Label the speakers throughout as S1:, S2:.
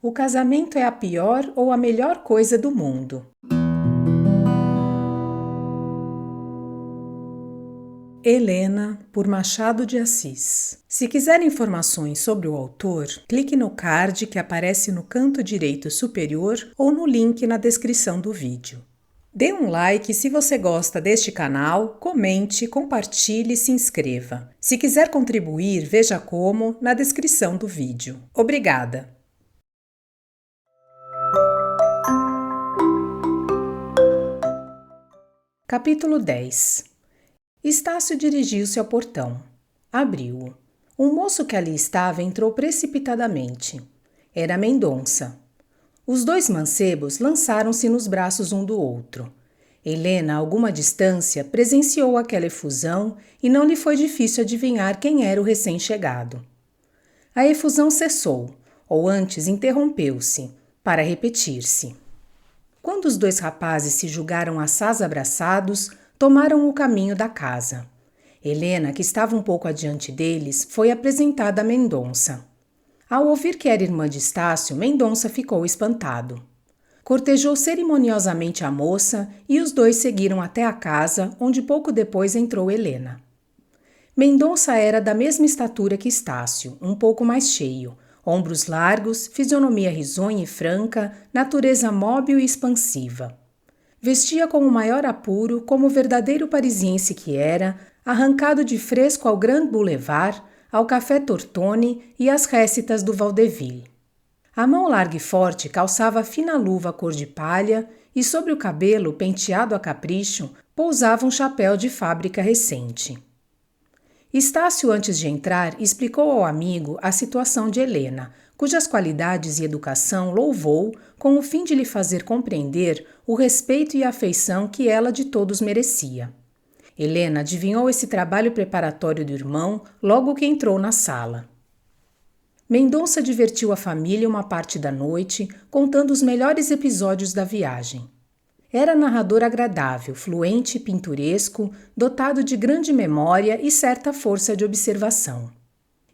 S1: O casamento é a pior ou a melhor coisa do mundo. Helena, por Machado de Assis. Se quiser informações sobre o autor, clique no card que aparece no canto direito superior ou no link na descrição do vídeo. Dê um like se você gosta deste canal, comente, compartilhe e se inscreva. Se quiser contribuir, veja como na descrição do vídeo. Obrigada! Capítulo 10. Estácio dirigiu-se ao portão. Abriu-o. Um moço que ali estava entrou precipitadamente. Era Mendonça. Os dois mancebos lançaram-se nos braços um do outro. Helena, a alguma distância, presenciou aquela efusão e não lhe foi difícil adivinhar quem era o recém-chegado. A efusão cessou, ou antes interrompeu-se, para repetir-se. Quando os dois rapazes se julgaram assaz abraçados, tomaram o caminho da casa. Helena, que estava um pouco adiante deles, foi apresentada a Mendonça. Ao ouvir que era irmã de Estácio, Mendonça ficou espantado. Cortejou cerimoniosamente a moça e os dois seguiram até a casa, onde pouco depois entrou Helena. Mendonça era da mesma estatura que Estácio, um pouco mais cheio, ombros largos, fisionomia risonha e franca, natureza móbil e expansiva. Vestia com o maior apuro, como o verdadeiro parisiense que era, arrancado de fresco ao Grand Boulevard, ao Café Tortoni e às récitas do Vaudeville. A mão larga e forte calçava fina luva cor de palha e sobre o cabelo, penteado a capricho, pousava um chapéu de fábrica recente. Estácio, antes de entrar, explicou ao amigo a situação de Helena, cujas qualidades e educação louvou com o fim de lhe fazer compreender o respeito e a afeição que ela de todos merecia. Helena adivinhou esse trabalho preparatório do irmão logo que entrou na sala. Mendonça divertiu a família uma parte da noite, contando os melhores episódios da viagem. Era narrador agradável, fluente e pinturesco, dotado de grande memória e certa força de observação.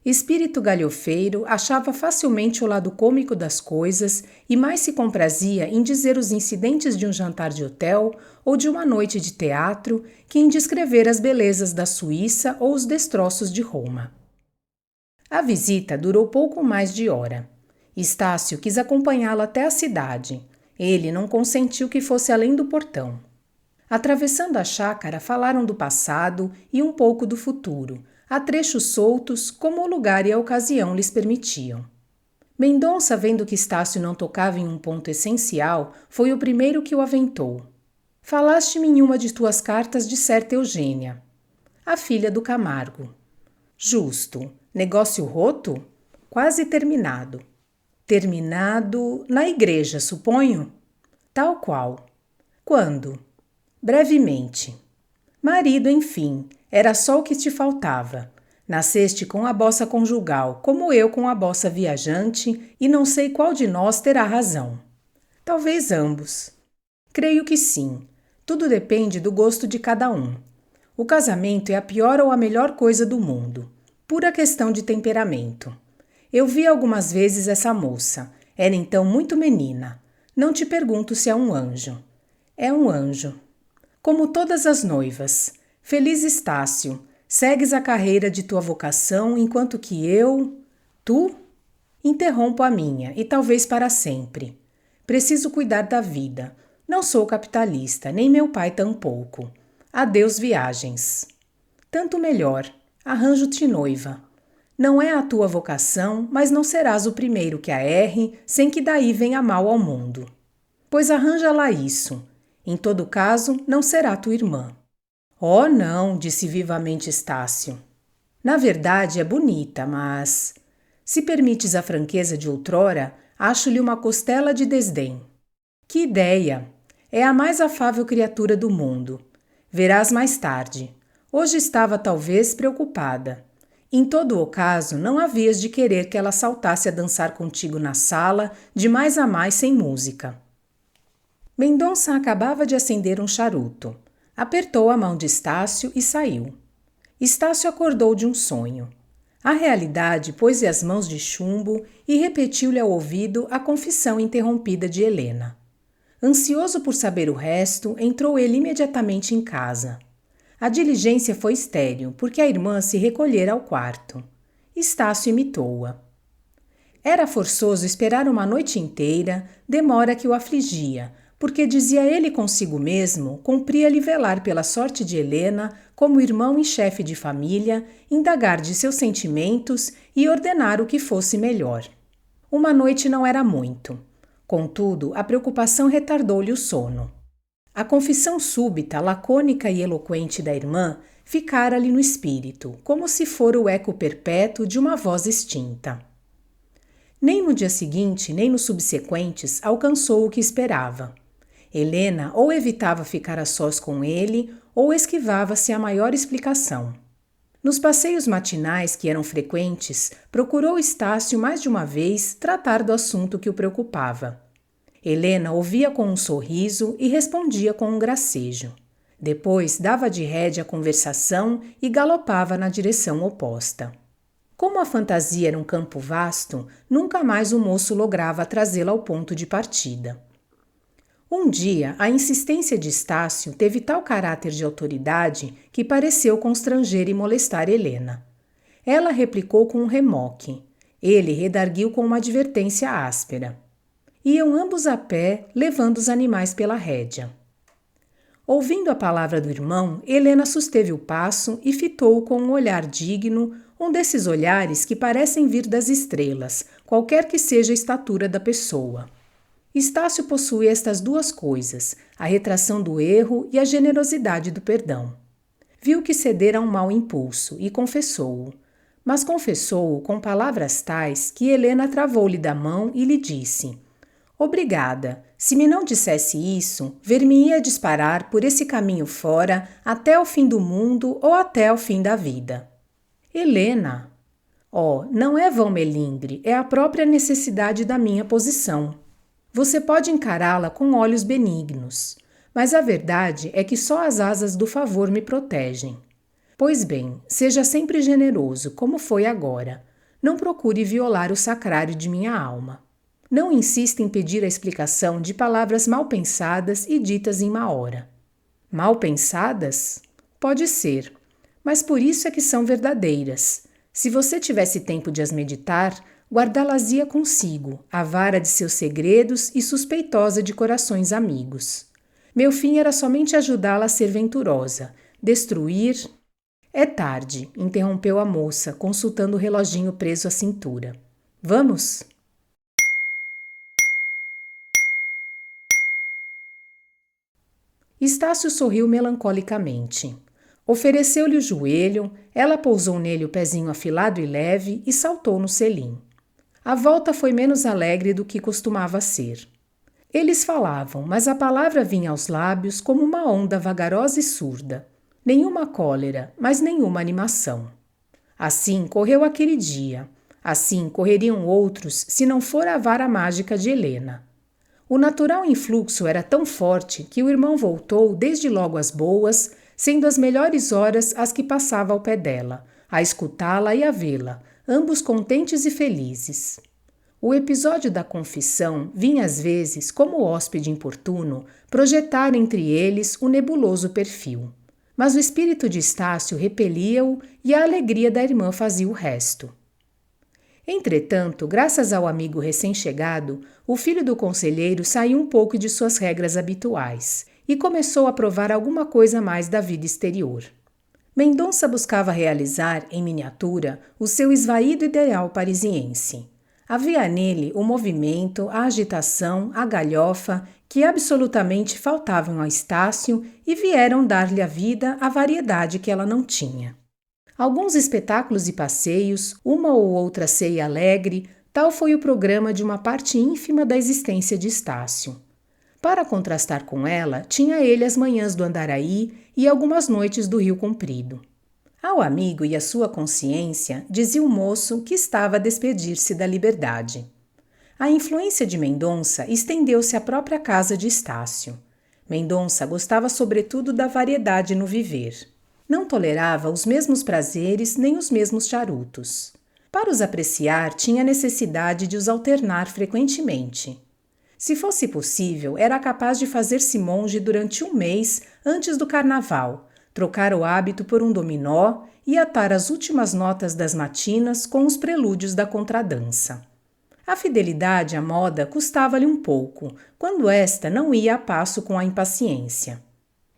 S1: Espírito galhofeiro, achava facilmente o lado cômico das coisas e mais se comprazia em dizer os incidentes de um jantar de hotel ou de uma noite de teatro que em descrever as belezas da Suíça ou os destroços de Roma. A visita durou pouco mais de hora. Estácio quis acompanhá-lo até a cidade. Ele não consentiu que fosse além do portão. Atravessando a chácara, falaram do passado e um pouco do futuro, a trechos soltos, como o lugar e a ocasião lhes permitiam. Mendonça, vendo que Estácio não tocava em um ponto essencial, foi o primeiro que o aventou. Falaste-me em uma de tuas cartas de certa Eugênia, a filha do Camargo. Justo. Negócio roto? Quase terminado. Terminado na igreja, suponho? Tal qual. Quando? Brevemente. Marido, enfim, era só o que te faltava. Nasceste com a bossa conjugal, como eu com a bossa viajante, e não sei qual de nós terá razão. Talvez ambos. Creio que sim. Tudo depende do gosto de cada um. O casamento é a pior ou a melhor coisa do mundo. Pura questão de temperamento. Eu vi algumas vezes essa moça. Era então muito menina. Não te pergunto se é um anjo. É um anjo. Como todas as noivas. Feliz Estácio. Segues a carreira de tua vocação enquanto que eu... Tu? Interrompo a minha, e talvez para sempre. Preciso cuidar da vida. Não sou capitalista, nem meu pai tampouco. Adeus viagens. Tanto melhor. Arranjo-te noiva. Não é a tua vocação, mas não serás o primeiro que a erre, sem que daí venha mal ao mundo. Pois arranja lá isso. Em todo caso, não será tua irmã. Oh, não, disse vivamente Estácio. Na verdade, é bonita, mas... Se permites a franqueza de outrora, acho-lhe uma costela de desdém. Que ideia! É a mais afável criatura do mundo. Verás mais tarde. Hoje estava talvez preocupada. Em todo o caso, não havias de querer que ela saltasse a dançar contigo na sala, de mais a mais sem música. Mendonça acabava de acender um charuto. Apertou a mão de Estácio e saiu. Estácio acordou de um sonho. A realidade pôs-lhe as mãos de chumbo e repetiu-lhe ao ouvido a confissão interrompida de Helena. Ansioso por saber o resto, entrou ele imediatamente em casa. A diligência foi estéril, porque a irmã se recolhera ao quarto. Estácio imitou-a. Era forçoso esperar uma noite inteira, demora que o afligia, porque dizia ele consigo mesmo, cumpria-lhe velar pela sorte de Helena, como irmão e chefe de família, indagar de seus sentimentos e ordenar o que fosse melhor. Uma noite não era muito. Contudo, a preocupação retardou-lhe o sono. A confissão súbita, lacônica e eloquente da irmã ficara-lhe no espírito, como se fora o eco perpétuo de uma voz extinta. Nem no dia seguinte, nem nos subsequentes, alcançou o que esperava. Helena ou evitava ficar a sós com ele, ou esquivava-se a maior explicação. Nos passeios matinais, que eram frequentes, procurou Estácio mais de uma vez tratar do assunto que o preocupava. Helena ouvia com um sorriso e respondia com um gracejo. Depois dava de rédea à conversação e galopava na direção oposta. Como a fantasia era um campo vasto, nunca mais o moço lograva trazê-la ao ponto de partida. Um dia, a insistência de Estácio teve tal caráter de autoridade que pareceu constranger e molestar Helena. Ela replicou com um remoque. Ele redarguiu com uma advertência áspera. Iam ambos a pé, levando os animais pela rédea. Ouvindo a palavra do irmão, Helena susteve o passo e fitou-o com um olhar digno, um desses olhares que parecem vir das estrelas, qualquer que seja a estatura da pessoa. Estácio possuía estas duas coisas, a retração do erro e a generosidade do perdão. Viu que cedera a um mau impulso e confessou-o, mas confessou-o com palavras tais que Helena travou-lhe da mão e lhe disse: "Obrigada, se me não dissesse isso, ver-me-ia disparar por esse caminho fora até ao fim do mundo ou até ao fim da vida." Helena! Oh, não é vão melindre, é a própria necessidade da minha posição. Você pode encará-la com olhos benignos, mas a verdade é que só as asas do favor me protegem. Pois bem, seja sempre generoso, como foi agora. Não procure violar o sacrário de minha alma. Não insista em pedir a explicação de palavras mal pensadas e ditas em má hora. Mal pensadas? Pode ser, mas por isso é que são verdadeiras. Se você tivesse tempo de as meditar, guardá-las-ia consigo, avara de seus segredos e suspeitosa de corações amigos. Meu fim era somente ajudá-la a ser venturosa, destruir... É tarde, interrompeu a moça, consultando o reloginho preso à cintura. Vamos? Estácio sorriu melancolicamente. Ofereceu-lhe o joelho, ela pousou nele o pezinho afilado e leve e saltou no selim. A volta foi menos alegre do que costumava ser. Eles falavam, mas a palavra vinha aos lábios como uma onda vagarosa e surda. Nenhuma cólera, mas nenhuma animação. Assim correu aquele dia. Assim correriam outros, se não fora a vara mágica de Helena. O natural influxo era tão forte que o irmão voltou desde logo às boas, sendo as melhores horas as que passava ao pé dela, a escutá-la e a vê-la, ambos contentes e felizes. O episódio da confissão vinha às vezes, como hóspede importuno, projetar entre eles o nebuloso perfil. Mas o espírito de Estácio repelia-o e a alegria da irmã fazia o resto. Entretanto, graças ao amigo recém-chegado, o filho do conselheiro saiu um pouco de suas regras habituais e começou a provar alguma coisa mais da vida exterior. Mendonça buscava realizar, em miniatura, o seu esvaído ideal parisiense. Havia nele o movimento, a agitação, a galhofa, que absolutamente faltavam a Estácio e vieram dar-lhe à vida a variedade que ela não tinha. Alguns espetáculos e passeios, uma ou outra ceia alegre, tal foi o programa de uma parte ínfima da existência de Estácio. Para contrastar com ela, tinha ele as manhãs do Andaraí e algumas noites do Rio Comprido. Ao amigo e à sua consciência, dizia o moço que estava a despedir-se da liberdade. A influência de Mendonça estendeu-se à própria casa de Estácio. Mendonça gostava sobretudo da variedade no viver. Não tolerava os mesmos prazeres nem os mesmos charutos. Para os apreciar, tinha necessidade de os alternar frequentemente. Se fosse possível, era capaz de fazer-se monge durante 1 mês antes do carnaval, trocar o hábito por um dominó e atar as últimas notas das matinas com os prelúdios da contradança. A fidelidade à moda custava-lhe um pouco, quando esta não ia a passo com a impaciência.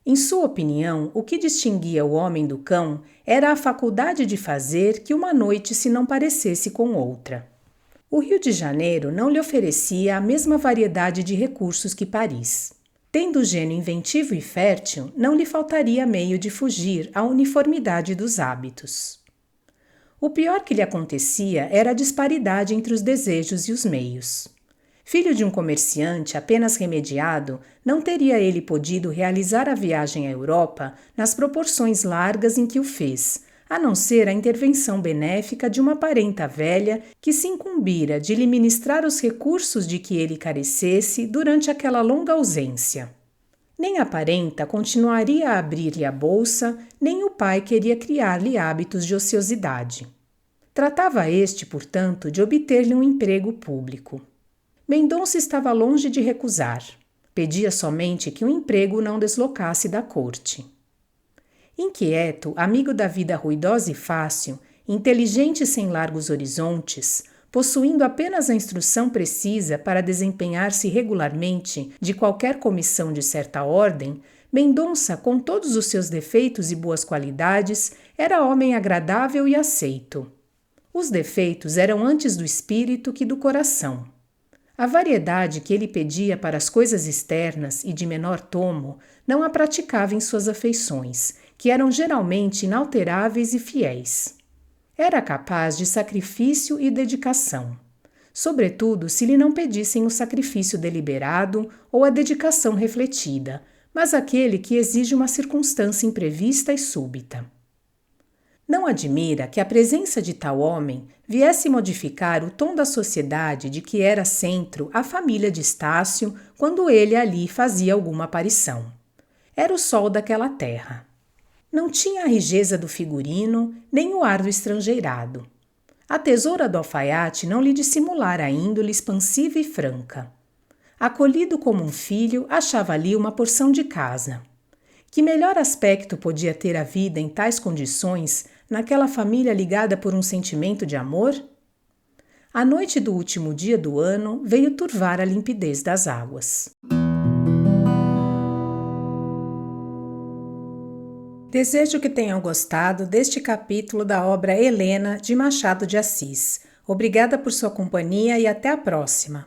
S1: Em sua opinião, o que distinguia o homem do cão era a faculdade de fazer que uma noite se não parecesse com outra. O Rio de Janeiro não lhe oferecia a mesma variedade de recursos que Paris. Tendo gênio inventivo e fértil, não lhe faltaria meio de fugir à uniformidade dos hábitos. O pior que lhe acontecia era a disparidade entre os desejos e os meios. Filho de um comerciante apenas remediado, não teria ele podido realizar a viagem à Europa nas proporções largas em que o fez, a não ser a intervenção benéfica de uma parenta velha que se incumbira de lhe ministrar os recursos de que ele carecesse durante aquela longa ausência. Nem a parenta continuaria a abrir-lhe a bolsa, nem o pai queria criar-lhe hábitos de ociosidade. Tratava este, portanto, de obter-lhe um emprego público. Mendonça estava longe de recusar. Pedia somente que o emprego não deslocasse da corte. Inquieto, amigo da vida ruidosa e fácil, inteligente sem largos horizontes, possuindo apenas a instrução precisa para desempenhar-se regularmente de qualquer comissão de certa ordem, Mendonça, com todos os seus defeitos e boas qualidades, era homem agradável e aceito. Os defeitos eram antes do espírito que do coração. A variedade que ele pedia para as coisas externas e de menor tomo não a praticava em suas afeições, que eram geralmente inalteráveis e fiéis. Era capaz de sacrifício e dedicação, sobretudo se lhe não pedissem o sacrifício deliberado ou a dedicação refletida, mas aquele que exige uma circunstância imprevista e súbita. Não admira que a presença de tal homem viesse modificar o tom da sociedade de que era centro a família de Estácio quando ele ali fazia alguma aparição. Era o sol daquela terra. Não tinha a rijeza do figurino, nem o ar do estrangeirado. A tesoura do alfaiate não lhe dissimulara a índole expansiva e franca. Acolhido como um filho, achava ali uma porção de casa. Que melhor aspecto podia ter a vida em tais condições, naquela família ligada por um sentimento de amor? A noite do último dia do ano veio turvar a limpidez das águas. Desejo que tenham gostado deste capítulo da obra Helena, de Machado de Assis. Obrigada por sua companhia e até a próxima.